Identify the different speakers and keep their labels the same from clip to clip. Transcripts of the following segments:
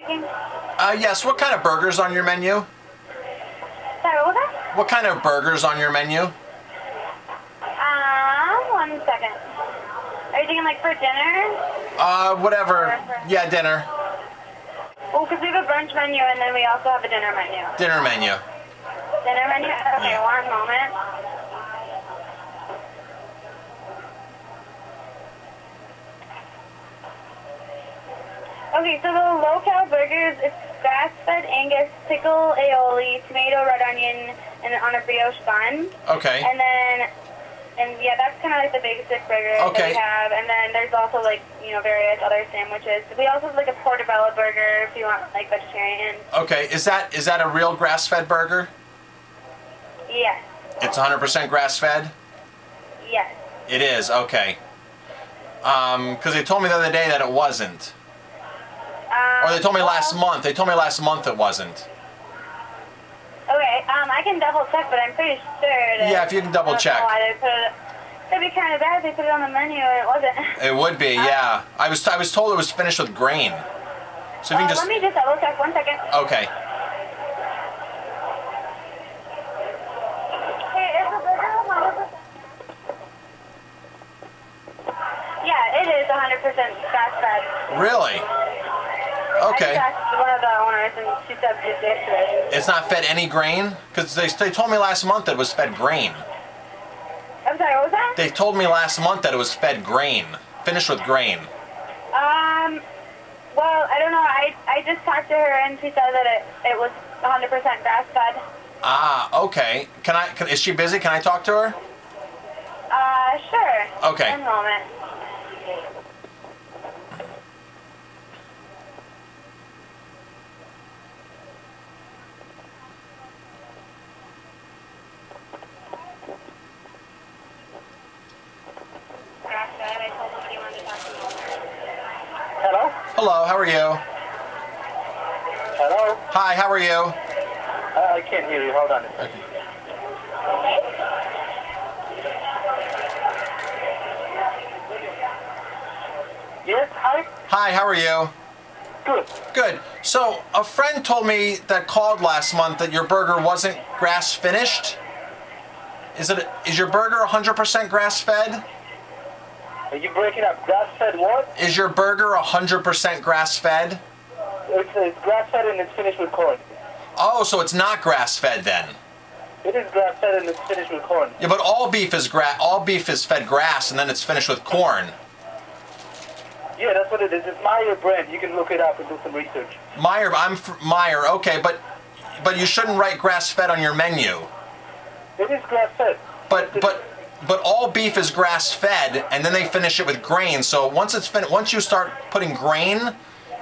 Speaker 1: asking?
Speaker 2: Yes, what kind of burgers on your menu?
Speaker 1: Sorry, what was that?
Speaker 2: What kind of burgers on your menu?
Speaker 1: 1 second. Are you thinking like for dinner?
Speaker 2: Whatever. Yeah, dinner.
Speaker 1: Well, because we have a brunch menu and then we also have a dinner menu.
Speaker 2: Dinner menu.
Speaker 1: Dinner menu? Okay,
Speaker 2: Yeah.
Speaker 1: 1 moment. Okay, so the low-cal burgers, it's grass-fed Angus, pickle aioli, tomato, red onion, and on a brioche bun.
Speaker 2: Okay.
Speaker 1: And yeah, that's kind of like the basic burger that we have. And then there's also like, you know, various other sandwiches. We also have like a portobello burger if you want like vegetarian.
Speaker 2: Okay, is that a real grass-fed burger?
Speaker 1: Yes.
Speaker 2: It's 100% grass-fed?
Speaker 1: Yes.
Speaker 2: It is, okay. Because they told me the other day that it wasn't. Or they told me last month. They told me last month it wasn't.
Speaker 1: Okay, I can double check, but I'm pretty sure that...
Speaker 2: Yeah, if you can double check.
Speaker 1: I don't know why they put it... It'd be kind of bad if they put it on the menu and it wasn't.
Speaker 2: It would be, yeah. I was told it was finished with grain. So if you can just...
Speaker 1: Let me just double check, 1 second.
Speaker 2: Okay.
Speaker 1: Hey, is the burger 100%? Yeah, it is 100% grass-fed.
Speaker 2: Really? Okay.
Speaker 1: I just asked one of the owners and she said just yesterday.
Speaker 2: It's not fed any grain? Because they told me last month that it was fed grain.
Speaker 1: I'm sorry, what was that?
Speaker 2: They told me last month that it was fed grain. Finished with grain.
Speaker 1: Well, I don't know. I just talked to her and she said that it was 100% grass-fed.
Speaker 2: Ah, okay. Is she busy? Can I talk to her?
Speaker 1: Sure.
Speaker 2: Okay.
Speaker 1: 1 moment.
Speaker 3: Hello?
Speaker 2: Hello, how are you?
Speaker 3: Hello?
Speaker 2: Hi, how are you?
Speaker 3: I can't hear you. Hold on a second. Yes, hi?
Speaker 2: Hi, how are you?
Speaker 3: Good.
Speaker 2: Good. So, a friend told me that called last month that your burger wasn't grass finished. Is your burger 100% grass fed?
Speaker 3: Are you breaking up? Grass-fed what?
Speaker 2: Is your burger 100% grass fed?
Speaker 3: It's grass-fed and it's finished with corn.
Speaker 2: Oh, so it's not grass fed then.
Speaker 3: It is grass-fed and it's finished with corn.
Speaker 2: Yeah, but all beef is fed grass and then it's finished with corn.
Speaker 3: Yeah, that's what it is. It's Meyer brand. You can look it up and do some research.
Speaker 2: Meyer, Meyer, okay, but you shouldn't write grass fed on your menu.
Speaker 3: It is grass-fed.
Speaker 2: But all beef is grass-fed, and then they finish it with grain. So once you start putting grain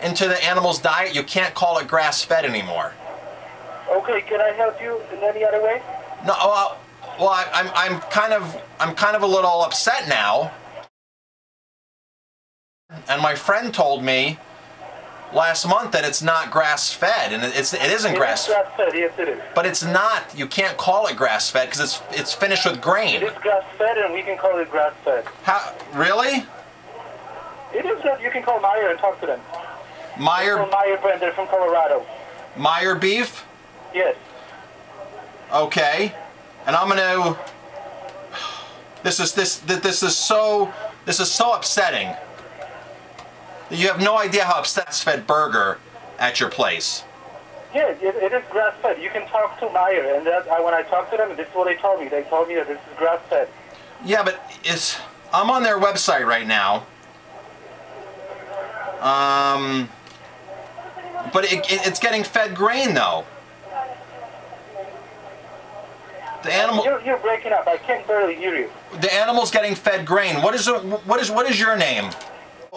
Speaker 2: into the animal's diet, you can't call it grass-fed anymore.
Speaker 3: Okay, can I help you in any other way?
Speaker 2: No, well, I'm kind of a little upset now. And my friend told me last month that it's not grass-fed, and it isn't grass-fed.
Speaker 3: It is grass-fed, yes it is.
Speaker 2: But it's not. You can't call it grass-fed because it's finished with grain.
Speaker 3: It is grass-fed and we can call it grass-fed.
Speaker 2: How? Really?
Speaker 3: It is good. You can call Meyer and talk to them.
Speaker 2: Meyer?
Speaker 3: From Meyer brand. They're from Colorado.
Speaker 2: Meyer beef?
Speaker 3: Yes.
Speaker 2: Okay. And I'm gonna. This is so upsetting. You have no idea how upset fed burger at your place.
Speaker 3: Yeah, it is grass-fed. You can talk to Meyer, and when I talked to them, this is what they told me. They told me that this is grass-fed.
Speaker 2: Yeah, but I'm on their website right now. But it's getting fed grain though. The animal.
Speaker 3: You're breaking up. I can't barely hear you.
Speaker 2: The animal's getting fed grain. What is your name?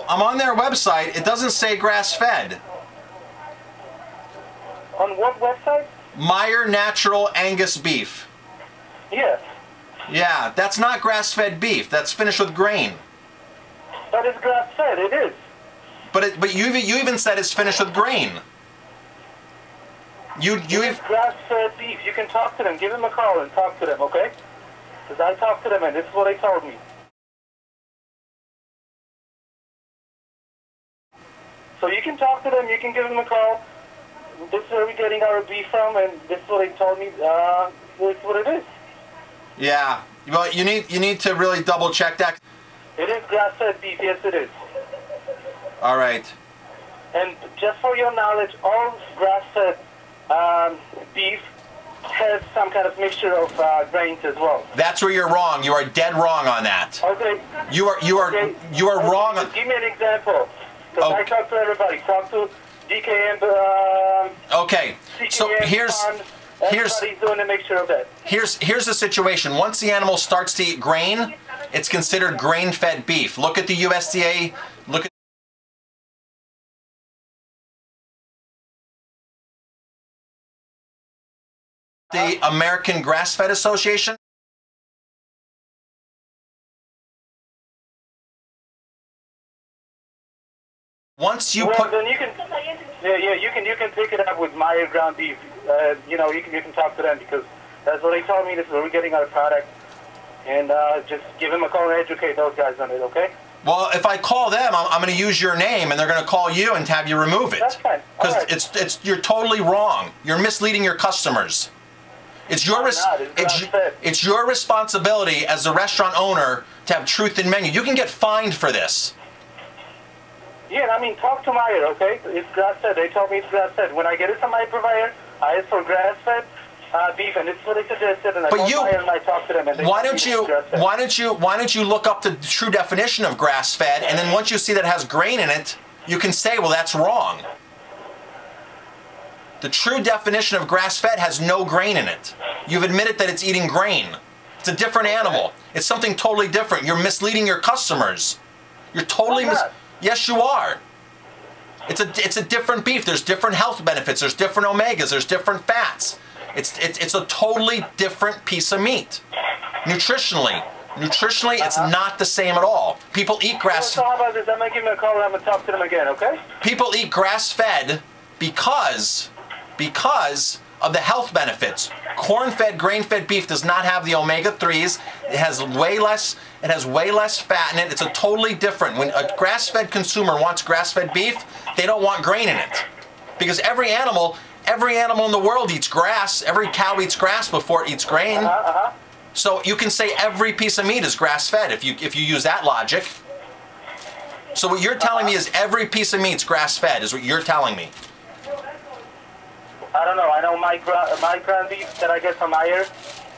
Speaker 2: I'm on their website. It doesn't say grass-fed.
Speaker 3: On what website?
Speaker 2: Meyer Natural Angus Beef.
Speaker 3: Yes.
Speaker 2: Yeah, that's not grass-fed beef. That's finished with grain.
Speaker 3: That is grass-fed. It is.
Speaker 2: But you even said it's finished with grain.
Speaker 3: It's grass-fed beef. You can talk to them. Give them a call and talk to them, okay? Because I talked to them and this is what they told me. So you can talk to them. You can give them a call. This is where we're getting our beef from, and this is what they told me. This is what it is.
Speaker 2: Yeah. Well, you need to really double check that.
Speaker 3: It is grass-fed beef. Yes, it is.
Speaker 2: All right.
Speaker 3: And just for your knowledge, all grass-fed beef has some kind of mixture of grains as well.
Speaker 2: That's where you're wrong. You are dead wrong on that.
Speaker 3: Okay.
Speaker 2: You are wrong.
Speaker 3: Just give me an example. Because I talk to everybody. Talk to DKM.
Speaker 2: Okay.
Speaker 3: CKM,
Speaker 2: So
Speaker 3: everybody's doing a mixture of that.
Speaker 2: Here's the situation. Once the animal starts to eat grain, it's considered grain-fed beef. Look at the USDA. Look at the American Grass-Fed Association. Once you put,
Speaker 3: then you can, you can pick it up with Meyer ground beef. You know, you can talk to them because that's what they told me. This is where we're getting our product, and just give them a call and educate those guys on it. Okay?
Speaker 2: well, if I call them, I'm going to use your name, and they're going to call you and have you remove it.
Speaker 3: That's fine.
Speaker 2: Because you're totally wrong. You're misleading your customers. It's your it's your responsibility as the restaurant owner to have truth in menu. You can get fined for this.
Speaker 3: Yeah, I mean, talk to Meyer, okay? It's grass-fed. They told me it's grass-fed. When I get it from my provider, I ask for grass-fed beef, and this is what they suggested. And I called Meyer and I talked to them, and they
Speaker 2: why don't you look up the true definition of grass-fed, and then once you see that it has grain in it, you can say, well, that's wrong. The true definition of grass-fed has no grain in it. You've admitted that it's eating grain. It's a different animal. It's something totally different. You're misleading your customers. You're totally Yes, you are. It's a different beef. There's different health benefits. There's different omegas. There's different fats. It's a totally different piece of meat. Nutritionally, it's not the same at all. People eat grass.
Speaker 3: So how about this? I'm gonna give them a call and I'm gonna talk to them again. Okay?
Speaker 2: People eat grass-fed because of the health benefits. Corn-fed, grain-fed beef does not have the omega-3s. It has way less fat in it. It's a totally different. When a grass-fed consumer wants grass-fed beef, they don't want grain in it. Because every animal in the world eats grass. Every cow eats grass before it eats grain. So you can say every piece of meat is grass-fed if you use that logic. So what you're telling me is every piece of meat's grass-fed is what you're telling me.
Speaker 3: I don't know. I know my ground beef that I get from Meyer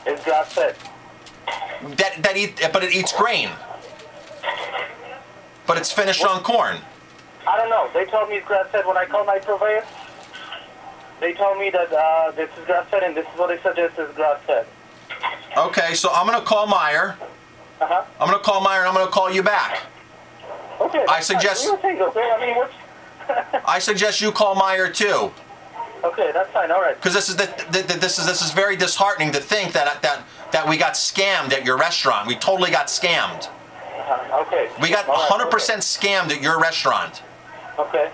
Speaker 3: is grass-fed.
Speaker 2: But it eats grain. But it's finished on corn.
Speaker 3: I don't know. They told me it's grass-fed when I called my provider. They told me that this is grass-fed and this is what they suggest is grass-fed.
Speaker 2: Okay, so I'm going to call Meyer. I'm going to call Meyer and I'm going to call you back.
Speaker 3: Okay.
Speaker 2: I suggest. I suggest you call Meyer too.
Speaker 3: Okay, that's fine. All right.
Speaker 2: Because this is very disheartening to think that we got scammed at your restaurant. We totally got scammed.
Speaker 3: Okay.
Speaker 2: We got 100% scammed at your restaurant.
Speaker 3: Okay.